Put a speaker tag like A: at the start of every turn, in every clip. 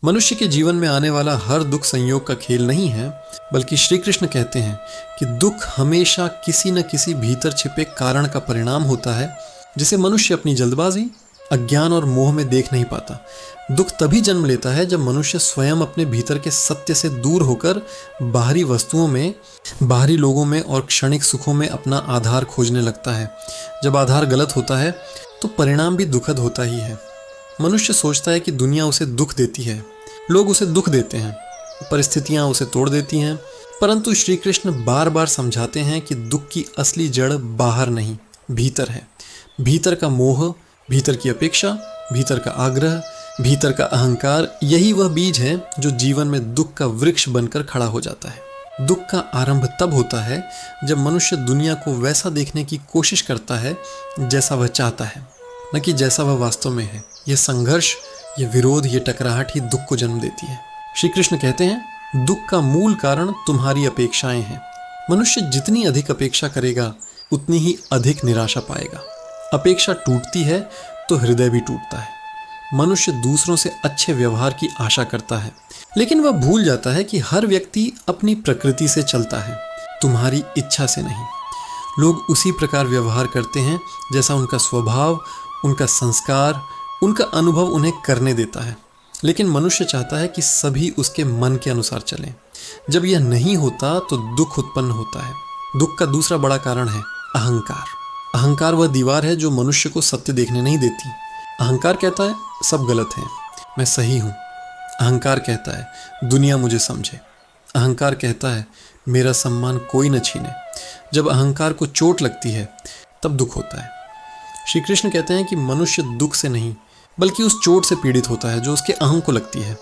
A: मनुष्य के जीवन में आने वाला हर दुख संयोग का खेल नहीं है, बल्कि श्री कृष्ण कहते हैं कि दुख हमेशा किसी न किसी भीतर छिपे कारण का परिणाम होता है, जिसे मनुष्य अपनी जल्दबाजी, अज्ञान और मोह में देख नहीं पाता। दुख तभी जन्म लेता है जब मनुष्य स्वयं अपने भीतर के सत्य से दूर होकर बाहरी वस्तुओं में, बाहरी लोगों में और क्षणिक सुखों में अपना आधार खोजने लगता है। जब आधार गलत होता है तो परिणाम भी दुखद होता ही है। मनुष्य सोचता है कि दुनिया उसे दुख देती है, लोग उसे दुख देते हैं, परिस्थितियां उसे तोड़ देती हैं, परंतु श्री कृष्ण बार बार समझाते हैं कि दुख की असली जड़ बाहर नहीं, भीतर है। भीतर का मोह, भीतर की अपेक्षा, भीतर का आग्रह, भीतर का अहंकार, यही वह बीज है जो जीवन में दुख का वृक्ष बनकर खड़ा हो जाता है। दुख का आरंभ तब होता है जब मनुष्य दुनिया को वैसा देखने की कोशिश करता है जैसा वह चाहता है, न कि जैसा वह वास्तव में है। यह संघर्ष, ये विरोध, ये टकराहट ही दुख को जन्म देती है। श्री कृष्ण कहते हैं, दुख का मूल कारण तुम्हारी अपेक्षाएं हैं। मनुष्य जितनी अधिक अपेक्षा करेगा उतनी ही अधिक निराशा पाएगा। अपेक्षा टूटती है तो हृदय भी टूटता है। मनुष्य दूसरों से अच्छे व्यवहार की आशा करता है, लेकिन वह भूल जाता है कि हर व्यक्ति अपनी प्रकृति से चलता है, तुम्हारी इच्छा से नहीं। लोग उसी प्रकार व्यवहार करते हैं जैसा उनका स्वभाव, उनका संस्कार, उनका अनुभव उन्हें करने देता है। लेकिन मनुष्य चाहता है कि सभी उसके मन के अनुसार चलें। जब यह नहीं होता तो दुख उत्पन्न होता है। दुख का दूसरा बड़ा कारण है अहंकार। अहंकार वह दीवार है जो मनुष्य को सत्य देखने नहीं देती। अहंकार कहता है सब गलत है, मैं सही हूँ। अहंकार कहता है दुनिया मुझे समझे। अहंकार कहता है मेरा सम्मान कोई न छीने। जब अहंकार को चोट लगती है तब दुख होता है। श्री कृष्ण कहते हैं कि मनुष्य दुख से नहीं बल्कि उस चोट से पीड़ित होता है जो उसके अहं को लगती है।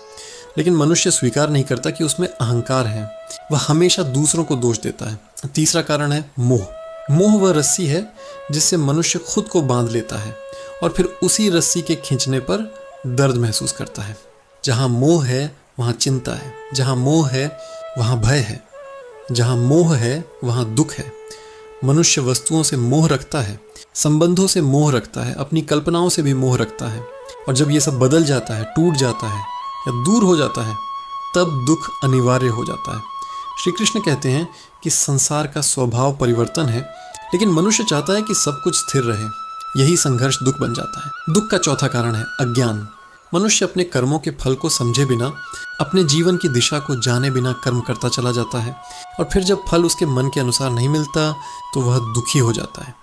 A: लेकिन मनुष्य स्वीकार नहीं करता कि उसमें अहंकार है, वह हमेशा दूसरों को दोष देता है। तीसरा कारण है मोह। मोह वह रस्सी है जिससे मनुष्य खुद को बांध लेता है और फिर उसी रस्सी के खींचने पर दर्द महसूस करता है। जहाँ मोह है वहाँ चिंता है, जहाँ मोह है वहाँ भय है, जहाँ मोह है वहाँ दुख है। मनुष्य वस्तुओं से मोह रखता है, संबंधों से मोह रखता है, अपनी कल्पनाओं से भी मोह रखता है, और जब ये सब बदल जाता है, टूट जाता है या दूर हो जाता है, तब दुख अनिवार्य हो जाता है। श्री कृष्ण कहते हैं कि संसार का स्वभाव परिवर्तन है, लेकिन मनुष्य चाहता है कि सब कुछ स्थिर रहे। यही संघर्ष दुख बन जाता है। दुख का चौथा कारण है अज्ञान। मनुष्य अपने कर्मों के फल को समझे बिना, अपने जीवन की दिशा को जाने बिना कर्म करता चला जाता है, और फिर जब फल उसके मन के अनुसार नहीं मिलता तो वह दुखी हो जाता है।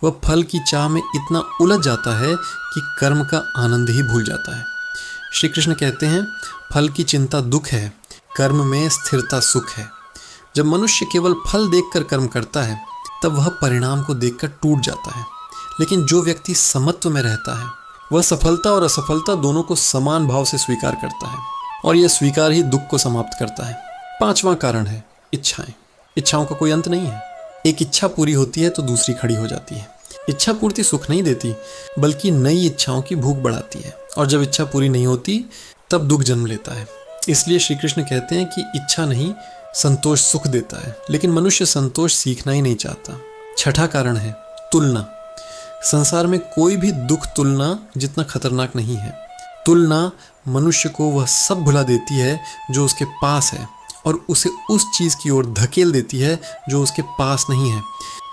A: वह फल की चाह में इतना उलझ जाता है कि कर्म का आनंद ही भूल जाता है। श्री कृष्ण कहते हैं फल की चिंता दुख है, कर्म में स्थिरता सुख है। जब मनुष्य केवल फल देखकर कर्म करता है तब वह परिणाम को देखकर टूट जाता है। लेकिन जो व्यक्ति समत्व में रहता है वह सफलता और असफलता दोनों को समान भाव से स्वीकार करता है, और यह स्वीकार ही दुख को समाप्त करता है। पांचवा कारण है इच्छाएं। इच्छाओं का कोई अंत नहीं है। एक इच्छा पूरी होती है तो दूसरी खड़ी हो जाती है। इच्छा पूर्ति सुख नहीं देती बल्कि नई इच्छाओं की भूख बढ़ाती है, और जब इच्छा पूरी नहीं होती तब दुख जन्म लेता है। इसलिए श्री कृष्ण कहते हैं कि इच्छा नहीं, संतोष सुख देता है, लेकिन मनुष्य संतोष सीखना ही नहीं चाहता। छठा कारण है तुलना। संसार में कोई भी दुख तुलना जितना खतरनाक नहीं है। तुलना मनुष्य को वह सब भुला देती है जो उसके पास है, और उसे उस चीज़ की ओर धकेल देती है जो उसके पास नहीं है।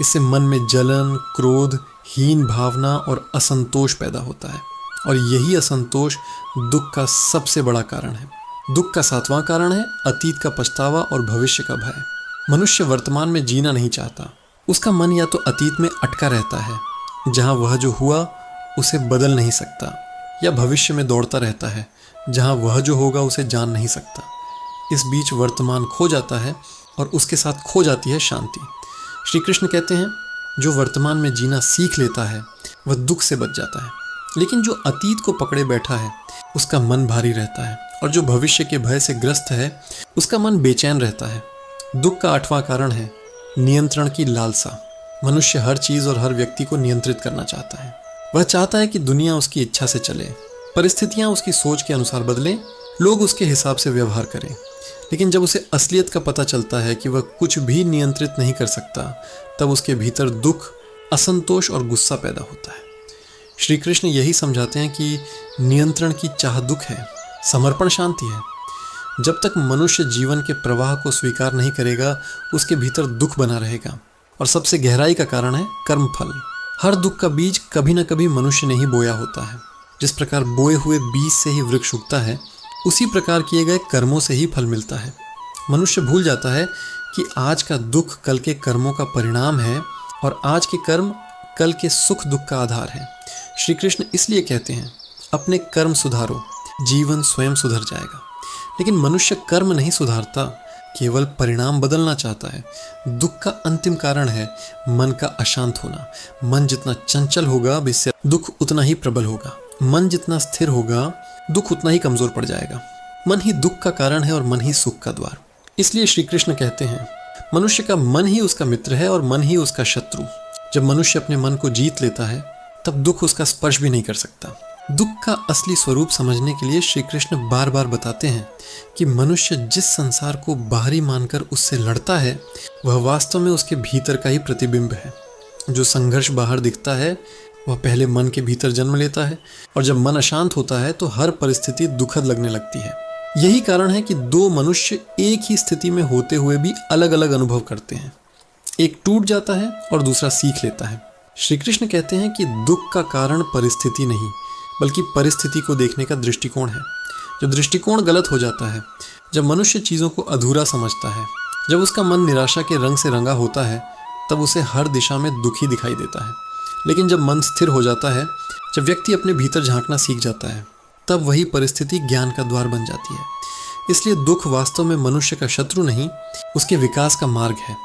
A: इससे मन में जलन, क्रोध, हीन भावना और असंतोष पैदा होता है, और यही असंतोष दुख का सबसे बड़ा कारण है। दुख का सातवां कारण है अतीत का पछतावा और भविष्य का भय। मनुष्य वर्तमान में जीना नहीं चाहता। उसका मन या तो अतीत में अटका रहता है जहाँ वह जो हुआ उसे बदल नहीं सकता, या भविष्य में दौड़ता रहता है जहाँ वह जो होगा उसे जान नहीं सकता। इस बीच वर्तमान खो जाता है और उसके साथ खो जाती है शांति। श्री कृष्ण कहते हैं जो वर्तमान में जीना सीख लेता है वह दुख से बच जाता है, लेकिन जो अतीत को पकड़े बैठा है उसका मन भारी रहता है, और जो भविष्य के भय से ग्रस्त है उसका मन बेचैन रहता है। दुख का आठवां कारण है नियंत्रण की लालसा। मनुष्य हर चीज़ और हर व्यक्ति को नियंत्रित करना चाहता है। वह चाहता है कि दुनिया उसकी इच्छा से चले, परिस्थितियां उसकी सोच के अनुसार बदलें, लोग उसके हिसाब से व्यवहार करें। लेकिन जब उसे असलियत का पता चलता है कि वह कुछ भी नियंत्रित नहीं कर सकता, तब उसके भीतर दुख, असंतोष और गुस्सा पैदा होता है। श्री कृष्ण यही समझाते हैं कि नियंत्रण की चाह दुख है, समर्पण शांति है। जब तक मनुष्य जीवन के प्रवाह को स्वीकार नहीं करेगा, उसके भीतर दुख बना रहेगा। और सबसे गहराई का कारण है कर्मफल। हर दुख का बीज कभी न कभी मनुष्य ने ही बोया होता है। जिस प्रकार बोए हुए बीज से ही वृक्ष उगता है, उसी प्रकार किए गए कर्मों से ही फल मिलता है। मनुष्य भूल जाता है कि आज का दुख कल के कर्मों का परिणाम है और आज के कर्म कल के सुख दुख का आधार है। श्री कृष्ण इसलिए कहते हैं, अपने कर्म सुधारो, जीवन स्वयं सुधर जाएगा। लेकिन मनुष्य कर्म नहीं सुधारता, केवल परिणाम बदलना चाहता है। दुख का अंतिम कारण है मन का अशांत होना। मन जितना चंचल होगा, दुख उतना ही प्रबल होगा। मन जितना स्थिर होगा, दुख उतना ही कमजोर पड़ जाएगा। मन ही दुख का कारण है और मन ही सुख का द्वार। इसलिए श्री कृष्ण कहते हैं, मनुष्य का मन ही उसका मित्र है और मन ही उसका शत्रु। जब मनुष्य अपने मन को जीत लेता है, तब दुख उसका स्पर्श भी नहीं कर सकता। दुख का असली स्वरूप समझने के लिए श्री कृष्ण बार बार बताते हैं कि मनुष्य जिस संसार को बाहरी मानकर उससे लड़ता है, वह वास्तव में उसके भीतर का ही प्रतिबिंब है। जो संघर्ष बाहर दिखता है, वह पहले मन के भीतर जन्म लेता है, और जब मन अशांत होता है तो हर परिस्थिति दुखद लगने लगती है। यही कारण है कि दो मनुष्य एक ही स्थिति में होते हुए भी अलग अलग अनुभव करते हैं। एक टूट जाता है और दूसरा सीख लेता है। श्री कृष्ण कहते हैं कि दुख का कारण परिस्थिति नहीं, बल्कि परिस्थिति को देखने का दृष्टिकोण है। जो दृष्टिकोण गलत हो जाता है, जब मनुष्य चीज़ों को अधूरा समझता है, जब उसका मन निराशा के रंग से रंगा होता है, तब उसे हर दिशा में दुखी दिखाई देता है। लेकिन जब मन स्थिर हो जाता है, जब व्यक्ति अपने भीतर झांकना सीख जाता है, तब वही परिस्थिति ज्ञान का द्वार बन जाती है। इसलिए दुख वास्तव में मनुष्य का शत्रु नहीं, उसके विकास का मार्ग है।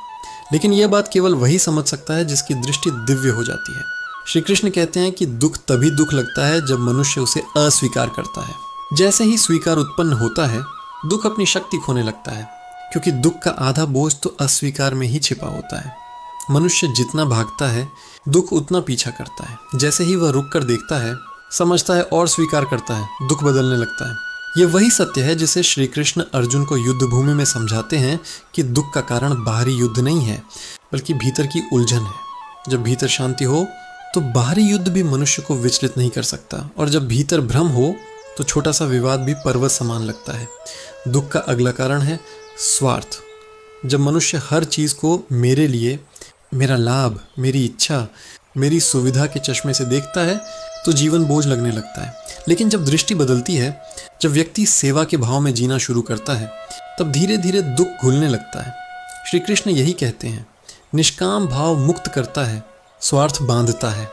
A: लेकिन यह बात केवल वही समझ सकता है जिसकी दृष्टि दिव्य हो जाती है। श्री कृष्ण कहते हैं कि दुख तभी दुख लगता है जब मनुष्य उसे अस्वीकार करता है। जैसे ही स्वीकार उत्पन्न होता है, दुख अपनी शक्ति खोने लगता है, क्योंकि दुख का आधा बोझ तो अस्वीकार में ही छिपा होता है। मनुष्य जितना भागता है, दुख उतना पीछा करता है। जैसे ही वह रुक कर देखता है, समझता है और स्वीकार करता है, दुख बदलने लगता है। ये वही सत्य है जिसे श्री कृष्ण अर्जुन को युद्ध भूमि में समझाते हैं कि दुख का कारण बाहरी युद्ध नहीं है, बल्कि भीतर की उलझन है। जब भीतर शांति हो तो बाहरी युद्ध भी मनुष्य को विचलित नहीं कर सकता, और जब भीतर भ्रम हो तो छोटा सा विवाद भी पर्वत समान लगता है। दुख का अगला कारण है स्वार्थ। जब मनुष्य हर चीज़ को मेरे लिए, मेरा लाभ, मेरी इच्छा, मेरी सुविधा के चश्मे से देखता है, तो जीवन बोझ लगने लगता है। लेकिन जब दृष्टि बदलती है, जब व्यक्ति सेवा के भाव में जीना शुरू करता है, तब धीरे धीरे दुख घुलने लगता है। श्री कृष्ण यही कहते हैं, निष्काम भाव मुक्त करता है, स्वार्थ बांधता है।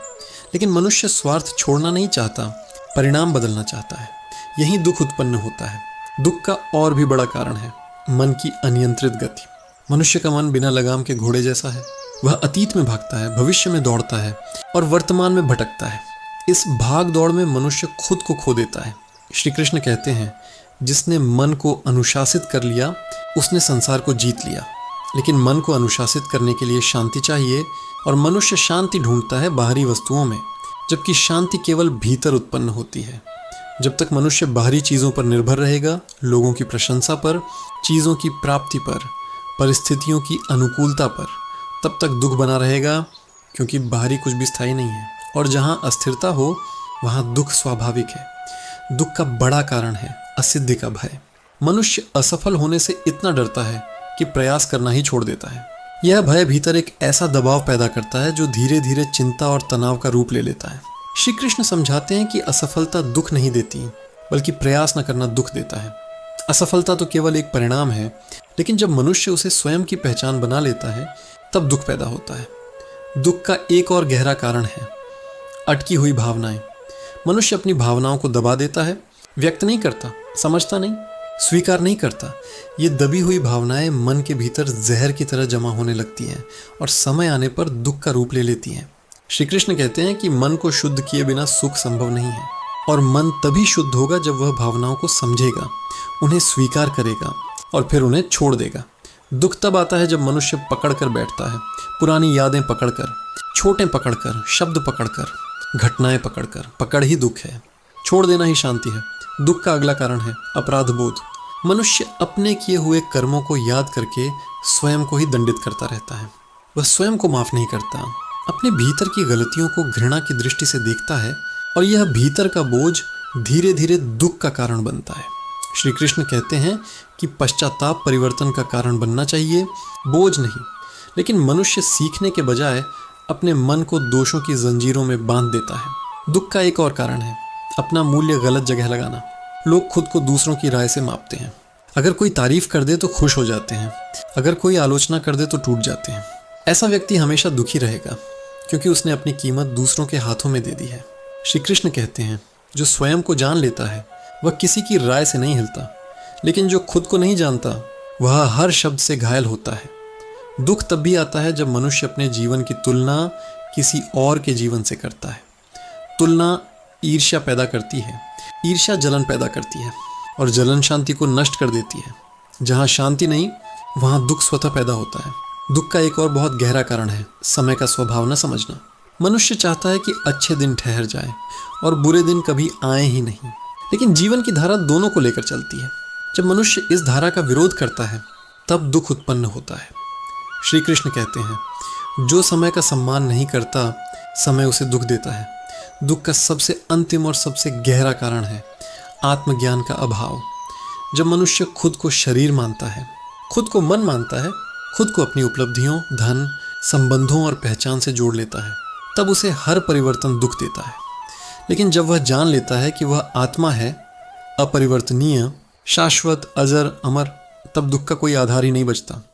A: लेकिन मनुष्य स्वार्थ छोड़ना नहीं चाहता, परिणाम बदलना चाहता है। यही दुख उत्पन्न होता है। दुख का और भी बड़ा कारण है मन की अनियंत्रित गति। मनुष्य का मन बिना लगाम के घोड़े जैसा है। वह अतीत में भागता है, भविष्य में दौड़ता है और वर्तमान में भटकता है। इस भाग दौड़ में मनुष्य खुद को खो देता है। श्री कृष्ण कहते हैं, जिसने मन को अनुशासित कर लिया, उसने संसार को जीत लिया। लेकिन मन को अनुशासित करने के लिए शांति चाहिए, और मनुष्य शांति ढूंढता है बाहरी वस्तुओं में, जबकि शांति केवल भीतर उत्पन्न होती है। जब तक मनुष्य बाहरी चीज़ों पर निर्भर रहेगा, लोगों की प्रशंसा पर, चीज़ों की प्राप्ति पर, परिस्थितियों की अनुकूलता पर, तब तक दुख बना रहेगा, क्योंकि बाहरी कुछ भी स्थायी नहीं है। और जहाँ अस्थिरता हो, वहाँ दुख स्वाभाविक है। दुख का बड़ा कारण है असिद्धि का भय। मनुष्य असफल होने से इतना डरता है कि प्रयास करना ही छोड़ देता है। यह भय भीतर एक ऐसा दबाव पैदा करता है जो धीरे धीरे चिंता और तनाव का रूप ले लेता है। श्री कृष्ण समझाते हैं कि असफलता दुख नहीं देती, बल्कि प्रयास न करना दुख देता है। असफलता तो केवल एक परिणाम है, लेकिन जब मनुष्य उसे स्वयं की पहचान बना लेता है, तब दुख पैदा होता है। दुख का एक और गहरा कारण है अटकी हुई भावनाएं। मनुष्य अपनी भावनाओं को दबा देता है, व्यक्त नहीं करता, समझता नहीं, स्वीकार नहीं करता। ये दबी हुई भावनाएं मन के भीतर जहर की तरह जमा होने लगती हैं और समय आने पर दुख का रूप ले लेती हैं। श्री कृष्ण कहते हैं कि मन को शुद्ध किए बिना सुख संभव नहीं है, और मन तभी शुद्ध होगा जब वह भावनाओं को समझेगा, उन्हें स्वीकार करेगा और फिर उन्हें छोड़ देगा। दुख तब आता है जब मनुष्य पकड़ कर बैठता है, पुरानी यादें पकड़कर, छोटे पकड़कर, शब्द पकड़कर, घटनाएं पकड़कर। पकड़ ही दुख है, छोड़ देना ही शांति है। दुख का अगला कारण है अपराध बोध। मनुष्य अपने किए हुए कर्मों को याद करके स्वयं को ही दंडित करता रहता है। वह स्वयं को माफ नहीं करता, अपने भीतर की गलतियों को घृणा की दृष्टि से देखता है, और यह भीतर का बोझ धीरे धीरे दुख का कारण बनता है। श्री कृष्ण कहते हैं कि पश्चाताप परिवर्तन का कारण बनना चाहिए, बोझ नहीं। लेकिन मनुष्य सीखने के बजाय अपने मन को दोषों की जंजीरों में बांध देता है। दुख का एक और कारण है अपना मूल्य गलत जगह लगाना। लोग खुद को दूसरों की राय से मापते हैं। अगर कोई तारीफ कर दे तो खुश हो जाते हैं, अगर कोई आलोचना कर दे तो टूट जाते हैं। ऐसा व्यक्ति हमेशा दुखी रहेगा क्योंकि उसने अपनी कीमत दूसरों के हाथों में दे दी है। श्री कृष्ण कहते हैं, जो स्वयं को जान लेता है वह किसी की राय से नहीं हिलता, लेकिन जो खुद को नहीं जानता वह हर शब्द से घायल होता है। दुख तब भी आता है जब मनुष्य अपने जीवन की तुलना किसी और के जीवन से करता है। तुलना ईर्ष्या पैदा करती है, ईर्ष्या जलन पैदा करती है और जलन शांति को नष्ट कर देती है। जहाँ शांति नहीं वहाँ दुख स्वतः पैदा होता है। दुख का एक और बहुत गहरा कारण है समय का स्वभाव न समझना। मनुष्य चाहता है कि अच्छे दिन ठहर जाए और बुरे दिन कभी आए ही नहीं, लेकिन जीवन की धारा दोनों को लेकर चलती है। जब मनुष्य इस धारा का विरोध करता है तब दुख उत्पन्न होता है। श्री कृष्ण कहते हैं, जो समय का सम्मान नहीं करता समय उसे दुख देता है। दुख का सबसे अंतिम और सबसे गहरा कारण है आत्मज्ञान का अभाव। जब मनुष्य खुद को शरीर मानता है, खुद को मन मानता है, खुद को अपनी उपलब्धियों, धन, संबंधों और पहचान से जोड़ लेता है, तब उसे हर परिवर्तन दुख देता है। लेकिन जब वह जान लेता है कि वह आत्मा है, अपरिवर्तनीय, शाश्वत, अजर, अमर, तब दुख का कोई आधार ही नहीं बचता।